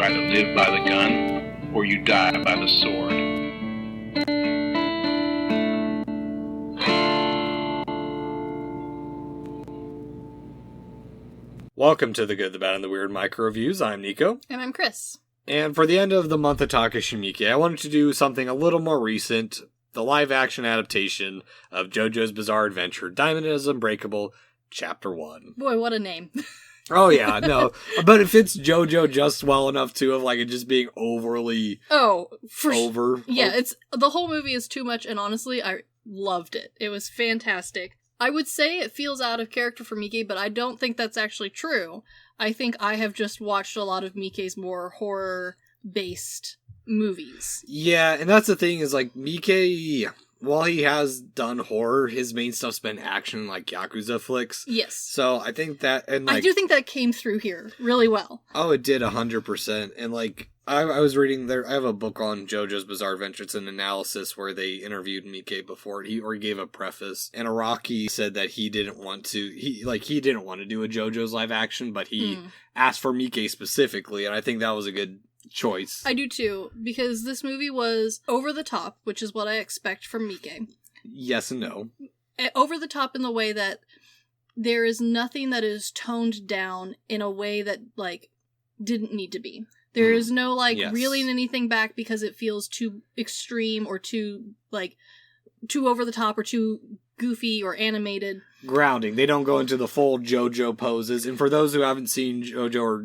either live by the gun or you die by the sword. Welcome to the Good, the Bad, and the Weird MicroViews. I'm Nicho. And I'm Chris. And for the end of the month of Takashi Miike, I wanted to do something a little more recent. The live-action adaptation of JoJo's Bizarre Adventure, Diamond Is Unbreakable, Chapter 1. Boy, what a name. Oh, yeah, no. But it fits JoJo just well enough, too, of, like, it just being overly over. Yeah, the whole movie is too much, and honestly, I loved it. It was fantastic. I would say it feels out of character for Miike, but I don't think that's actually true. I think I have just watched a lot of Miike's more horror-based movies. Yeah, and that's the thing is, like, Miike, while he has done horror, his main stuff's been action, like Yakuza flicks. Yes. So I think that, and like, I do think that came through here really well. Oh, it did 100%. And like, I was reading there, I have a book on JoJo's Bizarre Adventure. It's an analysis where they interviewed Miike before, he gave a preface. And Araki said that he didn't want to do a JoJo's live action, but he asked for Miike specifically, and I think that was a good choice. I do too, because this movie was over the top, which is what I expect from Miike. Yes and no. Over the top in the way that there is nothing that is toned down in a way that, like, didn't need to be. There is no, like, reeling anything back because it feels too extreme or too, like, too over the top or too goofy or animated. Grounding. They don't go into the full JoJo poses. And for those who haven't seen JoJo or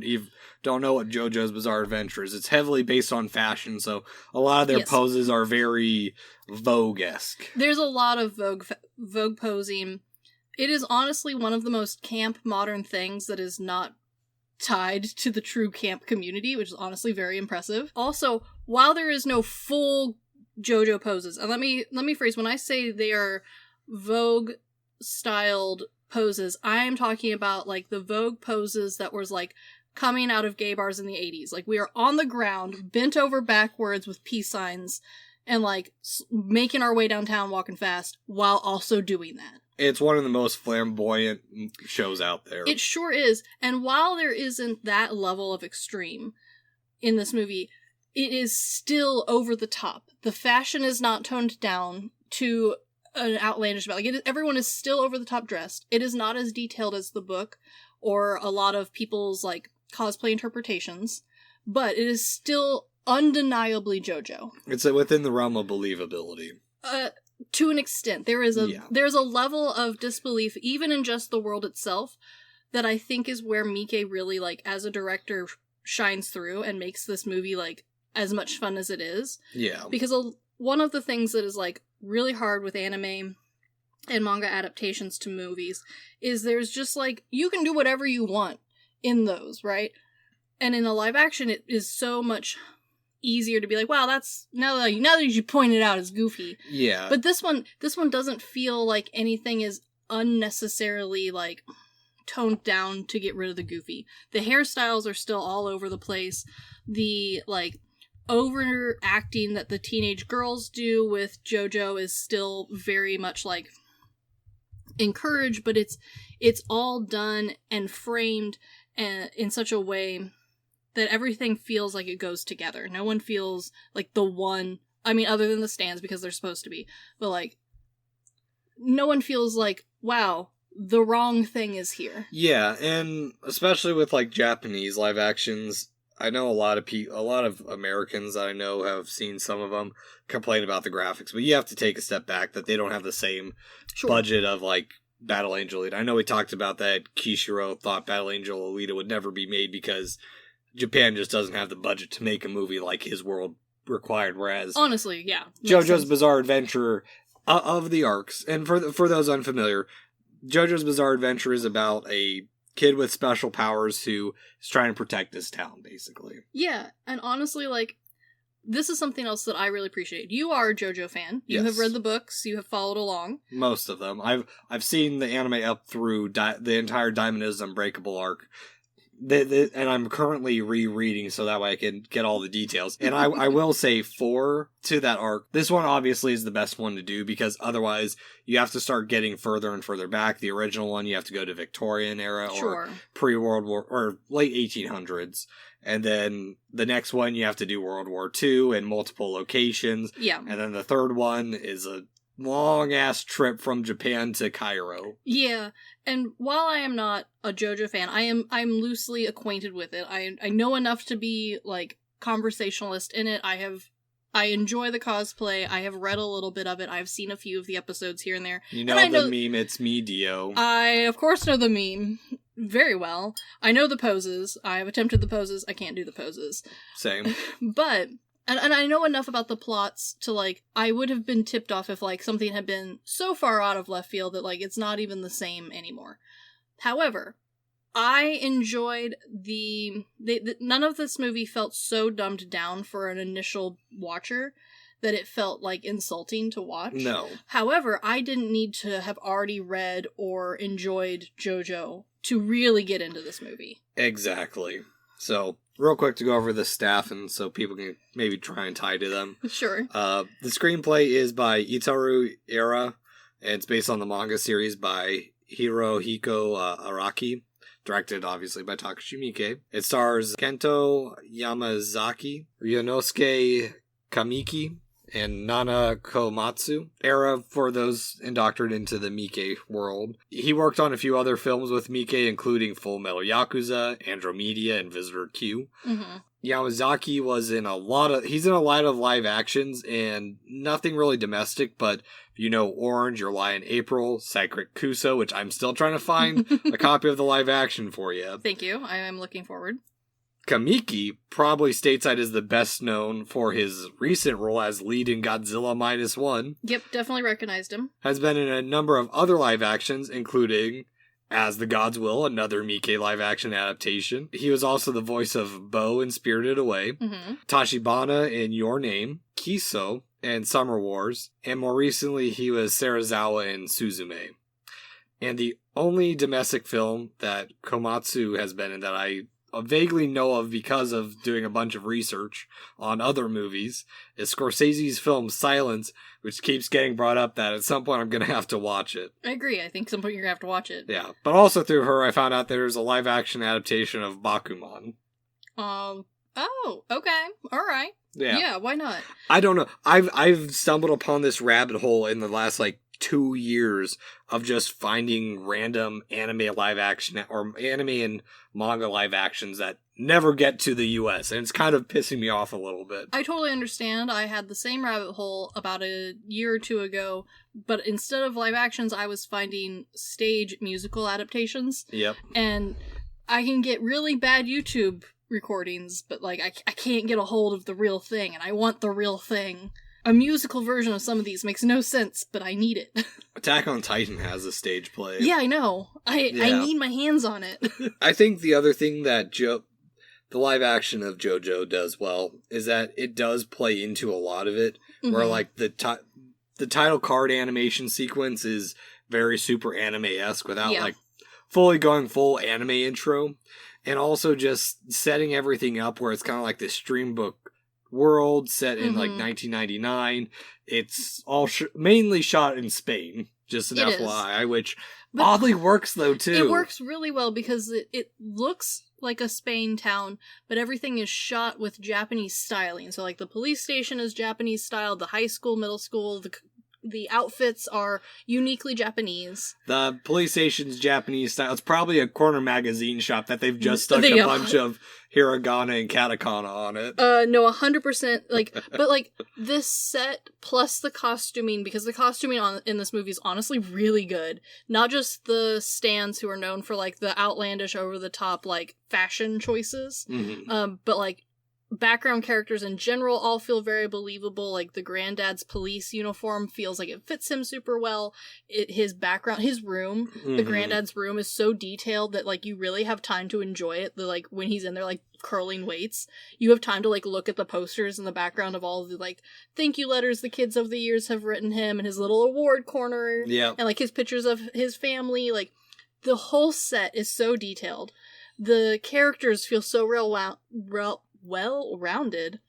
don't know what JoJo's Bizarre Adventure is, it's heavily based on fashion, so a lot of their poses are very Vogue-esque. There's a lot of Vogue posing. It is honestly one of the most camp modern things that is not tied to the true camp community, which is honestly very impressive. Also, while there is no full JoJo poses, and let me phrase, when I say they are Vogue-styled poses, I am talking about, like, the Vogue poses that was, like, coming out of gay bars in the 80s. Like, we are on the ground, bent over backwards with peace signs, and, like, making our way downtown walking fast, while also doing that. It's one of the most flamboyant shows out there. It sure is. And while there isn't that level of extreme in this movie, it is still over the top. The fashion is not toned down to an outlandish amount. Like, everyone is still over the top dressed. It is not as detailed as the book or a lot of people's, like, cosplay interpretations, but it is still undeniably JoJo. It's within the realm of believability. To an extent. There's a level of disbelief, even in just the world itself, that I think is where Miike really, like, as a director, shines through and makes this movie, like, as much fun as it is. Yeah. Because one of the things that is, like, really hard with anime and manga adaptations to movies is there's just, like, you can do whatever you want in those, right? And in a live action, it is so much easier to be like, wow, that's now that you point it out, it's goofy. Yeah. But this one doesn't feel like anything is unnecessarily, like, toned down to get rid of the goofy. The hairstyles are still all over the place. The, like, overacting that the teenage girls do with JoJo is still very much, like, encouraged, but it's all done and framed in such a way that everything feels like it goes together. No one feels like the one, I mean, other than the stands because they're supposed to be, but, like, no one feels like, wow, the wrong thing is here. Yeah, and especially with, like, Japanese live actions, I know a lot of Americans that I know have seen some of them complain about the graphics, but you have to take a step back that they don't have the same budget of, like, Battle Angel Alita. I know we talked about that. Kishiro thought Battle Angel Alita would never be made because Japan just doesn't have the budget to make a movie like his world required, whereas honestly, yeah, JoJo's Bizarre Adventure of the arcs, and for those unfamiliar, JoJo's Bizarre Adventure is about a kid with special powers who is trying to protect this town, basically. Yeah, and honestly, like, this is something else that I really appreciate. You are a JoJo fan. You have read the books. You have followed along. Most of them. I've seen the anime up through the entire Diamond Is Unbreakable arc. and I'm currently rereading so that way I can get all the details. And I will say 4 to that arc. This one obviously is the best one to do because otherwise you have to start getting further and further back. The original one, you have to go to Victorian era or pre-World War or late 1800s. And then the next one, you have to do World War II in multiple locations. Yeah. And then the third one is a long-ass trip from Japan to Cairo. Yeah, and while I am not a JoJo fan, I'm loosely acquainted with it. I know enough to be, like, conversationalist in it. I enjoy the cosplay. I have read a little bit of it. I've seen a few of the episodes here and there. You know the meme, it's me, Dio. I, of course, know the meme very well. I know the poses. I have attempted the poses. I can't do the poses. Same. But... And I know enough about the plots to, like, I would have been tipped off if, like, something had been so far out of left field that, like, it's not even the same anymore. However, I enjoyed none of this movie felt so dumbed down for an initial watcher that it felt, like, insulting to watch. No. However, I didn't need to have already read or enjoyed JoJo to really get into this movie. Exactly. So, real quick to go over the staff and so people can maybe try and tie to them. Sure. The screenplay is by Itaru Era, and it's based on the manga series by Hirohiko Araki, directed obviously by Takashi Miike. It stars Kento Yamazaki, Ryonosuke Kamiki, and Nana Komatsu. Era for those indoctrinated into the Miike world. He worked on a few other films with Miike, including Full Metal Yakuza, Andromeda, and Visitor Q. Mm-hmm. Yamazaki was in he's in a lot of live actions and nothing really domestic, but you know Orange, Your Lie in April, Sacred Kuso, which I'm still trying to find a copy of the live action for you. Thank you. I am looking forward. Kamiki, probably stateside, is the best known for his recent role as lead in Godzilla -1. Yep, definitely recognized him. Has been in a number of other live actions, including As the Gods Will, another Miike live action adaptation. He was also the voice of Bo in Spirited Away, Tachibana in Your Name, Kiso, and Summer Wars, and more recently he was Serizawa in Suzume. And the only domestic film that Komatsu has been in that I vaguely know of because of doing a bunch of research on other movies is Scorsese's film Silence, which keeps getting brought up that at some point I'm going to have to watch it. I agree. I think at some point you're going to have to watch it. Yeah. But also through her, I found out there's a live action adaptation of Bakuman. Oh, okay. All right. Yeah, why not? I don't know. I've stumbled upon this rabbit hole in the last, 2 years of just finding random anime live action or anime and manga live actions that never get to the US, and it's kind of pissing me off a little bit. I totally understand. I had the same rabbit hole about a year or two ago, but instead of live actions, I was finding stage musical adaptations. Yep. And I can get really bad YouTube recordings, but I can't get a hold of the real thing, and I want the real thing. A musical version of some of these makes no sense, but I need it. Attack on Titan has a stage play. Yeah, I know. I need my hands on it. I think the other thing that the live action of JoJo does well is that it does play into a lot of it, where the title card animation sequence is very super anime-esque without fully going full anime intro, and also just setting everything up where it's kind of like this streambook world set in 1999. It's all mainly shot in Spain, just an FYI, which oddly works though too. It works really well because it looks like a Spain town, but everything is shot with Japanese styling. So the police station is Japanese styled, the high school, middle school, the outfits are uniquely Japanese. The police station's Japanese style. It's probably a corner magazine shop that they've just stuck a bunch of hiragana and katakana on it. No, 100%. But this set plus the costuming, because the costuming in this movie is honestly really good. Not just the stands who are known for the outlandish, over the top fashion choices, but background characters in general all feel very believable. The granddad's police uniform feels like it fits him super well. His background, his room, the granddad's room is so detailed that you really have time to enjoy it. When he's in there curling weights, you have time to look at the posters in the background of all the thank you letters the kids of the years have written him, and his little award corner, and his pictures of his family. The whole set is so detailed. The characters feel so well-rounded.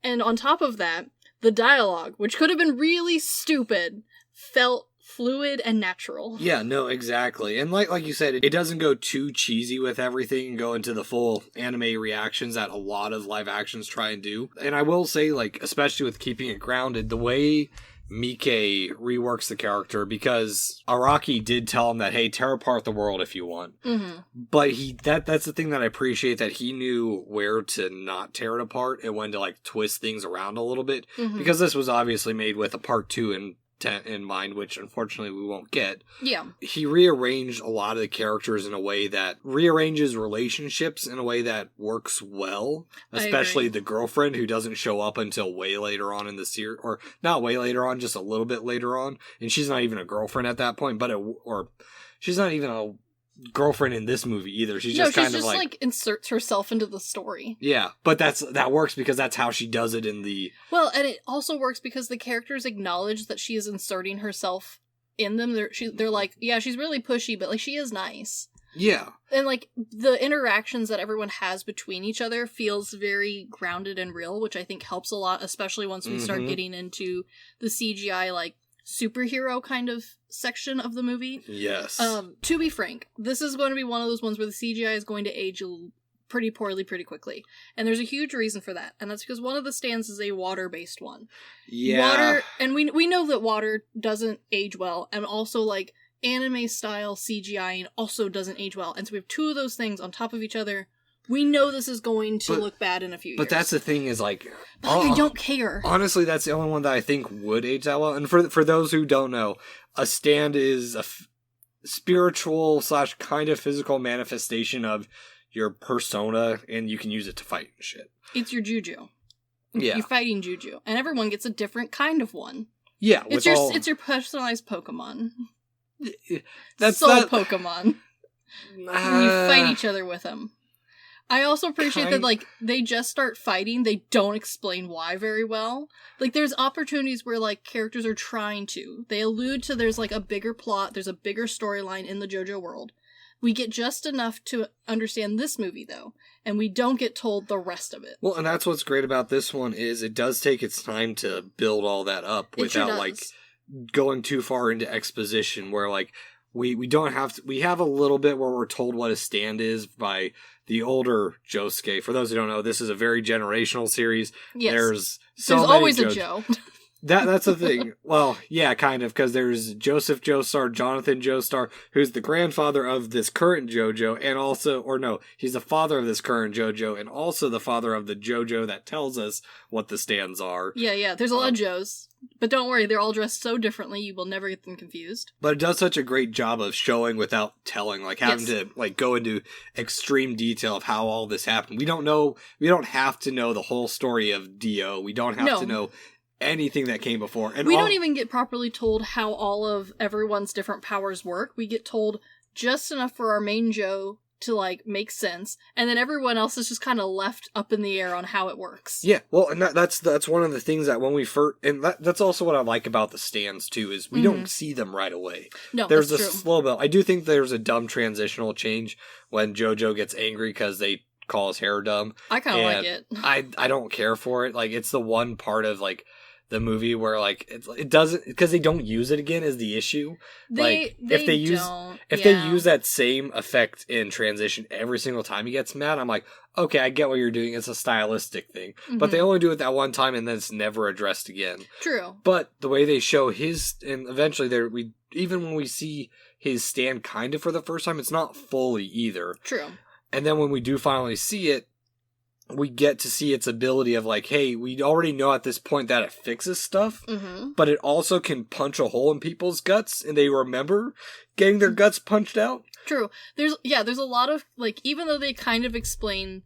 And on top of that, the dialogue, which could have been really stupid, felt fluid and natural. Yeah, no, exactly. And like you said, it doesn't go too cheesy with everything and go into the full anime reactions that a lot of live actions try and do. And I will say, like, especially with keeping it grounded, the way Miike reworks the character, because Araki did tell him that, hey, tear apart the world if you want. Mm-hmm. But that's the thing that I appreciate, that he knew where to not tear it apart and when to, like, twist things around a little bit. Mm-hmm. Because this was obviously made with a part 2 in mind, which unfortunately we won't get. Yeah. He rearranged a lot of the characters in a way that rearranges relationships in a way that works well. Especially the girlfriend, who doesn't show up until way later on in the series, or not way later on, just a little bit later on. And she's not even a girlfriend at that point, or she's not even a girlfriend in this movie either. She's just kind of like inserts herself into the story. Yeah, but that works because that's how she does it in the... Well, and it also works because the characters acknowledge that she is inserting herself in them. They're like, yeah, she's really pushy, but like she is nice. Yeah. And like the interactions that everyone has between each other feels very grounded and real, which I think helps a lot, especially once we start getting into the CGI like superhero kind of section of the movie. Yes. To be frank, this is going to be one of those ones where the CGI is going to age pretty poorly pretty quickly. And there's a huge reason for that. And that's because one of the stands is a water-based one. Yeah. Water, and we know that water doesn't age well, and also like anime style CGI also doesn't age well. And so we have two of those things on top of each other. We know this is going to look bad in a few years. But that's the thing is, like... I don't care. Honestly, that's the only one that I think would age that well. And for those who don't know, a stand is a spiritual / kind of physical manifestation of your persona, and you can use it to fight and shit. It's your juju. Yeah. You're fighting juju. And everyone gets a different kind of one. Yeah. It's your personalized Pokemon. That's Soul not... Pokemon. And you fight each other with them. I also appreciate that, like, they just start fighting. They don't explain why very well. Like, there's opportunities where, like, characters are trying to. They allude to there's, like, a bigger plot. There's a bigger storyline in the JoJo world. We get just enough to understand this movie, though. And we don't get told the rest of it. Well, and that's what's great about this one is it does take its time to build all that up without, like, going too far into exposition where, like, we don't have to... We have a little bit where we're told what a stand is by... the older Josuke. For those who don't know, this is a very generational series. Yes. There's always a Joe. That's the thing. Well, yeah, kind of, because there's Joseph Joestar, Jonathan Joestar, who's the grandfather of this current JoJo, and also, or no, he's the father of this current JoJo, and also the father of the JoJo that tells us what the stands are. Yeah, there's a lot of Joes. But don't worry, they're all dressed so differently, you will never get them confused. But it does such a great job of showing without telling, like having to like go into extreme detail of how all this happened. We don't have to know the whole story of Dio. We don't have to know anything that came before. And we don't even get properly told how all of everyone's different powers work. We get told just enough for our main Joe to like make sense, and then everyone else is just kind of left up in the air on how it works. Yeah, well, and that's one of the things that when we first, and that's also what I like about the stands too, is we don't see them right away. No, there's that's a true. slow build. I do think there's a dumb transitional change when JoJo gets angry because they call his hair dumb. I kind of like it. I don't care for it. Like, it's the one part of like the movie where like it doesn't, because they don't use it again is the issue. If they use that same effect in transition every single time he gets mad, I'm like, okay, I get what you're doing. It's a stylistic thing, but they only do it that one time and then it's never addressed again. True. But the way they show his, and eventually even when we see his stand kind of for the first time, it's not fully either. True. And then when we do finally see it, we get to see its ability of like, hey, we already know at this point that it fixes stuff, but it also can punch a hole in people's guts, and they remember getting their guts punched out. True. There's a lot of, like, even though they kind of explain,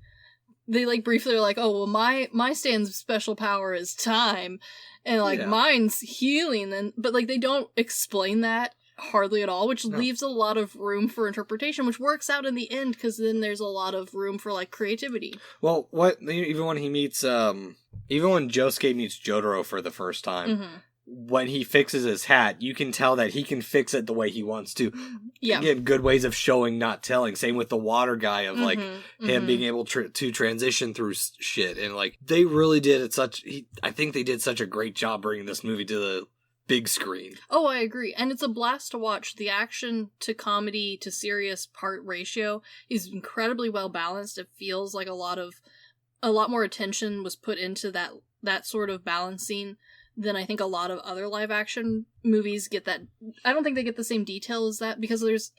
they, like, briefly are like, oh, well, my stand's special power is time, and, like, mine's healing, but, like, they don't explain that hardly at all, which leaves a lot of room for interpretation, which works out in the end, because then there's a lot of room for, like, creativity. Well, even when he meets, even when Josuke meets Jotaro for the first time, when he fixes his hat, you can tell that he can fix it the way he wants to. Yeah. Again, good ways of showing, not telling. Same with the water guy of like him being able to transition through shit. And like they really did I think they did such a great job bringing this movie to the big screen. Oh, I agree. And it's a blast to watch. The action to comedy to serious part ratio is incredibly well balanced. It feels like a lot more attention was put into that sort of balancing than I think a lot of other live action movies get. That I don't think they get the same detail as that, because there's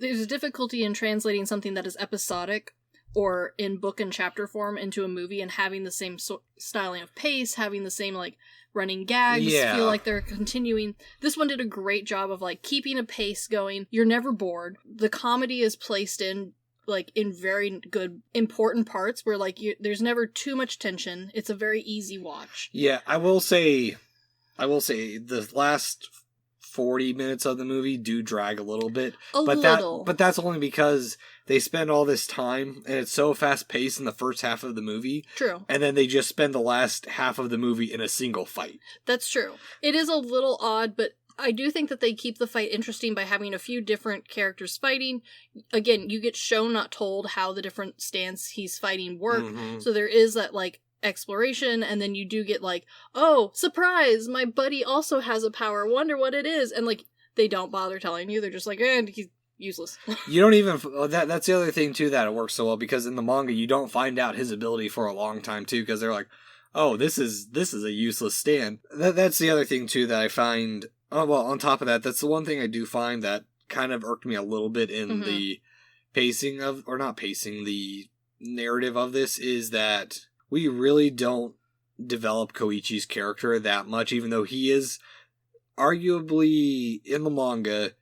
a difficulty in translating something that is episodic or in book and chapter form into a movie and having the same styling of pace, having the same like running gags, feel like they're continuing. This one did a great job of like keeping a pace going. You're never bored. The comedy is placed in like in very good important parts where like there's never too much tension. It's a very easy watch. Yeah, I will say the last 40 minutes of the movie do drag a little bit. But that's only because they spend all this time and it's so fast paced in the first half of the movie. True. And then they just spend the last half of the movie in a single fight. That's true. It is a little odd, but I do think that they keep the fight interesting by having a few different characters fighting. Again, you get shown, not told, how the different stance he's fighting work. So there is that, like, exploration, and then you do get, like, oh, surprise! My buddy also has a power. Wonder what it is. And, like, they don't bother telling you. They're just like, he's useless. You don't even... That's the other thing, too, that it works so well, because in the manga, you don't find out his ability for a long time, too, because they're like, oh, this is a useless stand. That's the other thing, too, that I find... Oh, well, on top of that, that's the one thing I do find that kind of irked me a little bit in the pacing of, or not pacing, the narrative of this, is that we really don't develop Koichi's character that much, even though he is arguably, in the manga,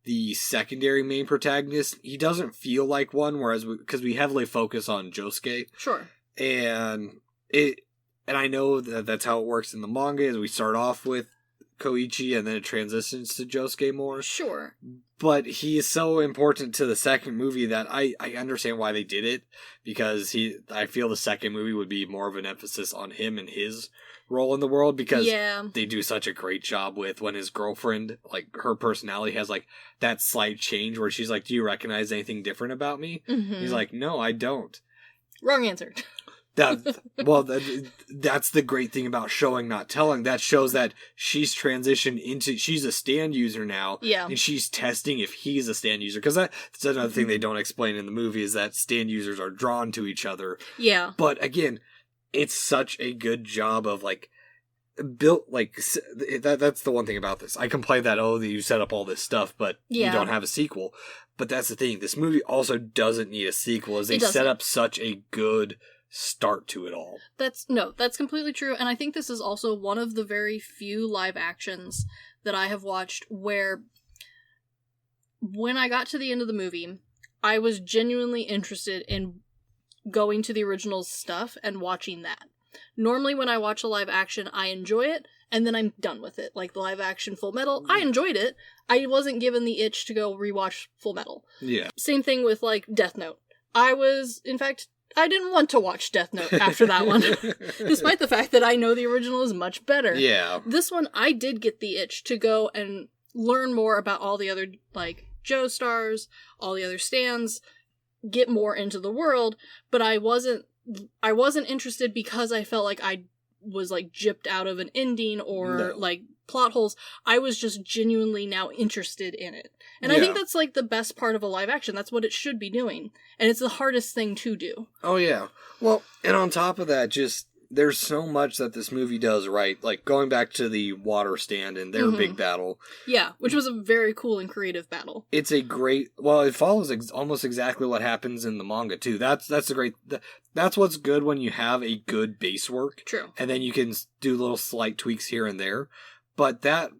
the secondary main protagonist. He doesn't feel like one, whereas, because we heavily focus on Josuke. Sure. And I know that that's how it works in the manga, is we start off with Koichi and then it transitions to Josuke more. Sure. But he is so important to the second movie that I understand why they did it, because I feel the second movie would be more of an emphasis on him and his role in the world, because they do such a great job with when his girlfriend, like, her personality has like that slight change where she's like, do you recognize anything different about me? He's like, no, I don't. Wrong answer. That's the great thing about showing, not telling. That shows that she's transitioned into, she's a stand user now. Yeah. And she's testing if he's a stand user. Because that's another thing they don't explain in the movie, is that stand users are drawn to each other. Yeah. But again, it's such a good job of like, built, like, that's the one thing about this. I complain that, you set up all this stuff, but you don't have a sequel. But that's the thing. This movie also doesn't need a sequel, as they set up such a good start to it all. That's completely true, and I think this is also one of the very few live actions that I have watched where when I got to the end of the movie, I was genuinely interested in going to the original stuff and watching that. Normally when I watch a live action, I enjoy it, and then I'm done with it. Like the live action Full Metal, I enjoyed it. I wasn't given the itch to go rewatch Full Metal. Yeah. Same thing with like Death Note. I didn't want to watch Death Note after that one, despite the fact that I know the original is much better. Yeah. This one, I did get the itch to go and learn more about all the other, like, Joestars, all the other stands, get more into the world, but I wasn't interested because I felt like I was, like, gypped out of an ending or, like, plot holes. I was just genuinely now interested in it. And I think that's, like, the best part of a live action. That's what it should be doing. And it's the hardest thing to do. Oh, yeah. Well, and on top of that, just, there's so much that this movie does right. Like, going back to the water stand and their big battle. Yeah, which was a very cool and creative battle. It's a great, well, it follows almost exactly what happens in the manga, too. That's what's good when you have a good base work. True. And then you can do little slight tweaks here and there. But that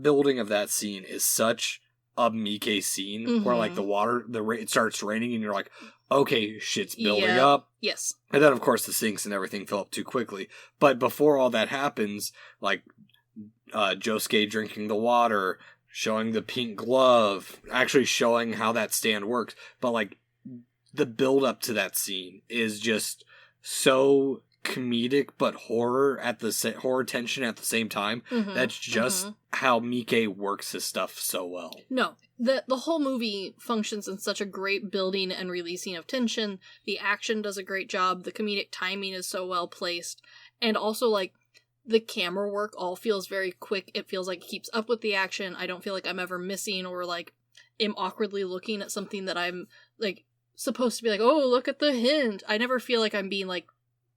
building of that scene is such a Miike scene where, like, the water, it starts raining and you're like, okay, shit's building up. Yes. And then, of course, the sinks and everything fill up too quickly. But before all that happens, like, Josuke drinking the water, showing the pink glove, actually showing how that stand works. But, like, the build up to that scene is just so comedic but horror horror tension at the same time. That's just how Miike works his stuff so well. No, the whole movie functions in such a great building and releasing of tension. The action does a great job. The comedic timing is so well placed. And also, like, the camera work all feels very quick. It feels like it keeps up with the action. I don't feel like I'm ever missing or, like, am awkwardly looking at something that I'm, like, supposed to be like, oh, look at the hint. I never feel like I'm being, like,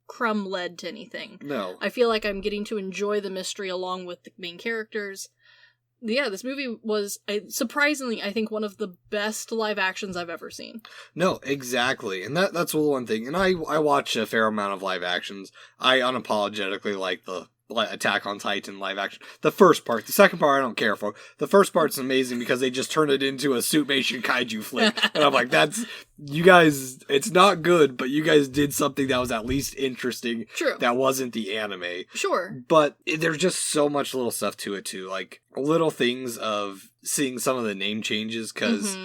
crumb-led to anything. No. I feel like I'm getting to enjoy the mystery along with the main characters. Yeah, this movie was, surprisingly, I think, one of the best live actions I've ever seen. No, exactly. And that's one thing. And I watch a fair amount of live actions. I unapologetically like the Attack on Titan live action. The first part. The second part I don't care for. The first part's amazing because they just turn it into a Suitmation kaiju flick. And I'm like, you guys, it's not good, but you guys did something that was at least interesting. True. That wasn't the anime. Sure. But there's just so much little stuff to it too. Like, little things of seeing some of the name changes because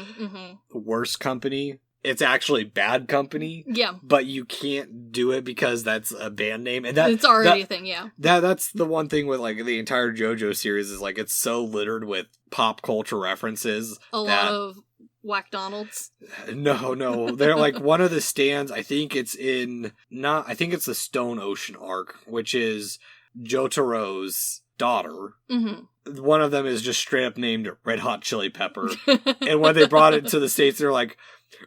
Worst Company, it's actually Bad Company. Yeah. But you can't do it because that's a band name. And it's already a thing, yeah. That's the one thing with, like, the entire JoJo series is, like, it's so littered with pop culture references. A lot of Whack-Donalds. No. They're, like, one of the stands, I think it's the Stone Ocean arc, which is Jotaro's daughter. One of them is just straight up named Red Hot Chili Pepper. And when they brought it to the States, they're like,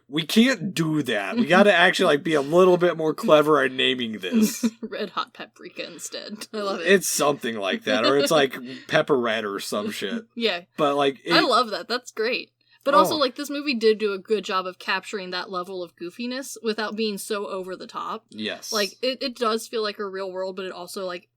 we can't do that. We gotta actually, like, be a little bit more clever at naming this. Red Hot Paprika instead. I love it. It's something like that. Or it's like Pepper Red or some shit. Yeah. But, like... I love that. That's great. But also, like, this movie did do a good job of capturing that level of goofiness without being so over the top. Yes. Like, it does feel like a real world, but it also, like,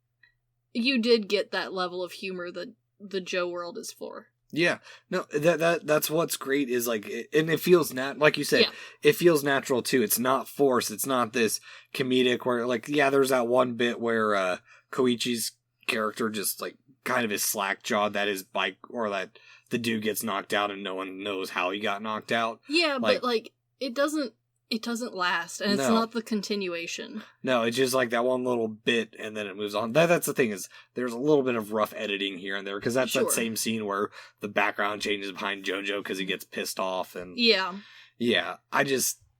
you did get that level of humor that the Joe world is for. Yeah, no, that's what's great is, like, and it feels like you said, It feels natural too. It's not forced. It's not this comedic where, like, there's that one bit where Koichi's character just, like, kind of is slack-jawed that his bike, or that the dude gets knocked out and no one knows how he got knocked out. Yeah, but, like, it doesn't last, and it's not the continuation. No, it's just like that one little bit, and then it moves on. That's the thing, is there's a little bit of rough editing here and there, because that's that same scene where the background changes behind JoJo because he gets pissed off, and... Yeah,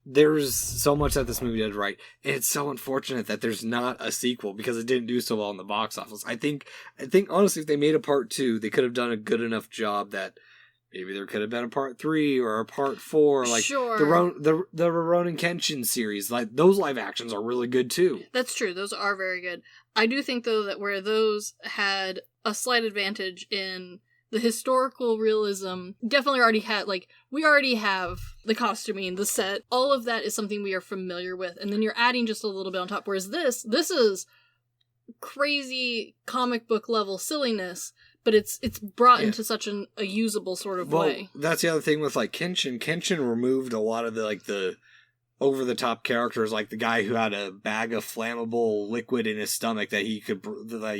there's so much that this movie did right, and it's so unfortunate that there's not a sequel, because it didn't do so well in the box office. I think honestly, if they made a part 2, they could have done a good enough job that... Maybe there could have been a part 3 or a part 4, like the Rurouni Kenshin series. Like, those live actions are really good too. That's true; those are very good. I do think, though, that where those had a slight advantage in the historical realism, definitely already had, like, we already have the costuming, the set, all of that is something we are familiar with, and then you're adding just a little bit on top. Whereas this is crazy comic book level silliness. But it's brought into such a usable sort of way. That's the other thing with, like, Kenshin. Kenshin removed a lot of the over-the-top characters, like the guy who had a bag of flammable liquid in his stomach that he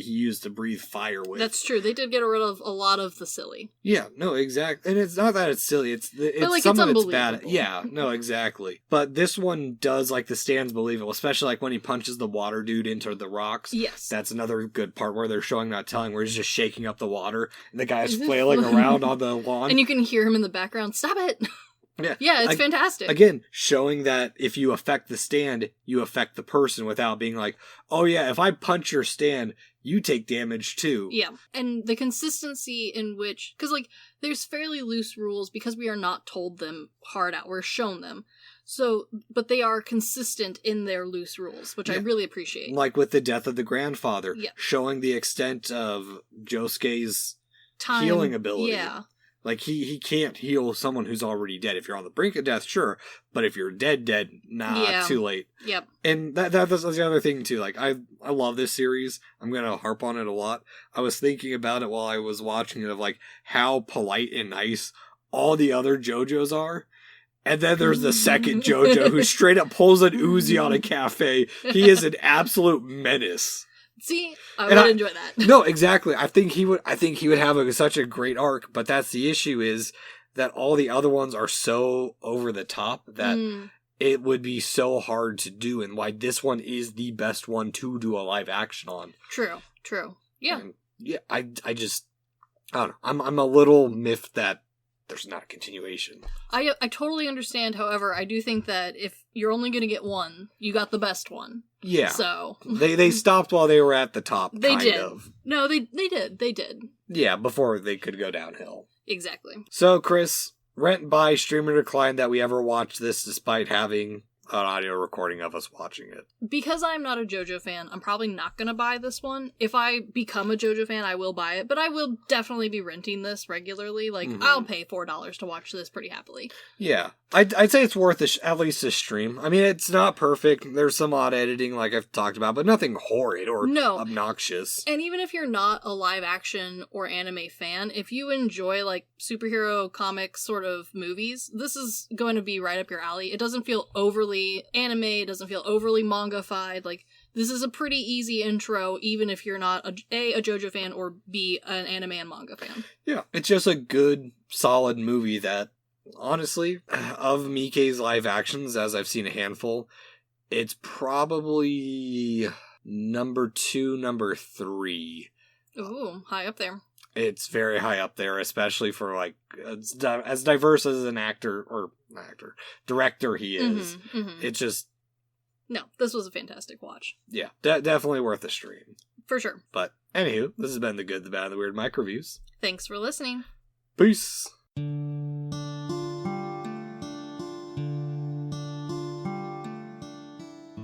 used to breathe fire with. That's true. They did get rid of a lot of the silly. Yeah, no, exactly. And it's not that it's silly. It's like, some of it's bad. Yeah, no, exactly. But this one does, like, the stands believable, especially, like, when he punches the water dude into the rocks. Yes. That's another good part where they're showing, not telling, where he's just shaking up the water and the guy's flailing around on the lawn. And you can hear him in the background, stop it! Yeah, it's fantastic. Again, showing that if you affect the stand, you affect the person without being like, oh yeah, if I punch your stand, you take damage too. Yeah, and the consistency in which, because, like, there's fairly loose rules because we are not told them hard out, we're shown them. So, but they are consistent in their loose rules, which I really appreciate. Like with the death of the grandfather, showing the extent of Josuke's healing ability. Yeah. Like, he can't heal someone who's already dead. If you're on the brink of death, sure. But if you're dead, too late. Yep. And that's the other thing, too. Like, I love this series. I'm going to harp on it a lot. I was thinking about it while I was watching it, of, like, how polite and nice all the other JoJos are. And then there's the second JoJo who straight up pulls an Uzi on a cafe. He is an absolute menace. See, I would enjoy that. No, exactly. I think he would have such a great arc, but that's the issue, is that all the other ones are so over the top that it would be so hard to do, and why this one is the best one to do a live action on. True. Yeah. And yeah, I don't know. I'm a little miffed that there's not a continuation. I totally understand. However, I do think that if you're only going to get one, you got the best one. Yeah. So they stopped while they were at the top. They did. Of. No, they did. Yeah, before they could go downhill. Exactly. So, Chris, rent, buy, stream, or decline that we ever watched this despite having an audio recording of us watching it. Because I'm not a JoJo fan, I'm probably not going to buy this one. If I become a JoJo fan, I will buy it, but I will definitely be renting this regularly. Like, I'll pay $4 to watch this pretty happily. Yeah. I'd say it's worth at least a stream. I mean, it's not perfect. There's some odd editing, like I've talked about, but nothing horrid or obnoxious. And even if you're not a live action or anime fan, if you enjoy, like, superhero comic sort of movies, this is going to be right up your alley. It doesn't feel overly anime, it doesn't feel overly manga-fied. Like, this is a pretty easy intro, even if you're not a JoJo fan or B, an anime and manga fan. Yeah, it's just a good, solid movie that, honestly, of Miike's live actions, as I've seen a handful, it's probably number 2, number 3. Ooh, high up there. It's very high up there, especially for, like, as diverse as an director he is. It's just... No, this was a fantastic watch. Yeah, definitely worth a stream. For sure. But, anywho, this has been The Good, the Bad, and the Weird MicroViews. Thanks for listening. Peace!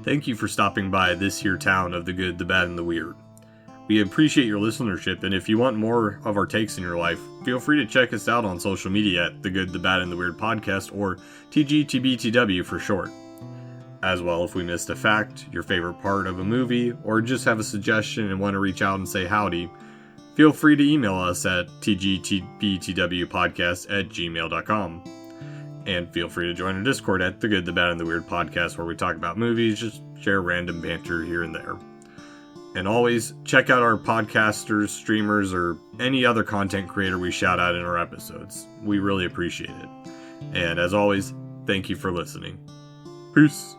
Thank you for stopping by this here town of The Good, the Bad, and the Weird. We appreciate your listenership, and if you want more of our takes in your life, feel free to check us out on social media at The Good, the Bad, and the Weird Podcast, or TGTBTW for short. As well, if we missed a fact, your favorite part of a movie, or just have a suggestion and want to reach out and say howdy, feel free to email us at tgtbtwpodcast@gmail.com. And feel free to join our Discord at The Good, the Bad, and the Weird Podcast, where we talk about movies, just share random banter here and there. And always, check out our podcasters, streamers, or any other content creator we shout out in our episodes. We really appreciate it. And as always, thank you for listening. Peace!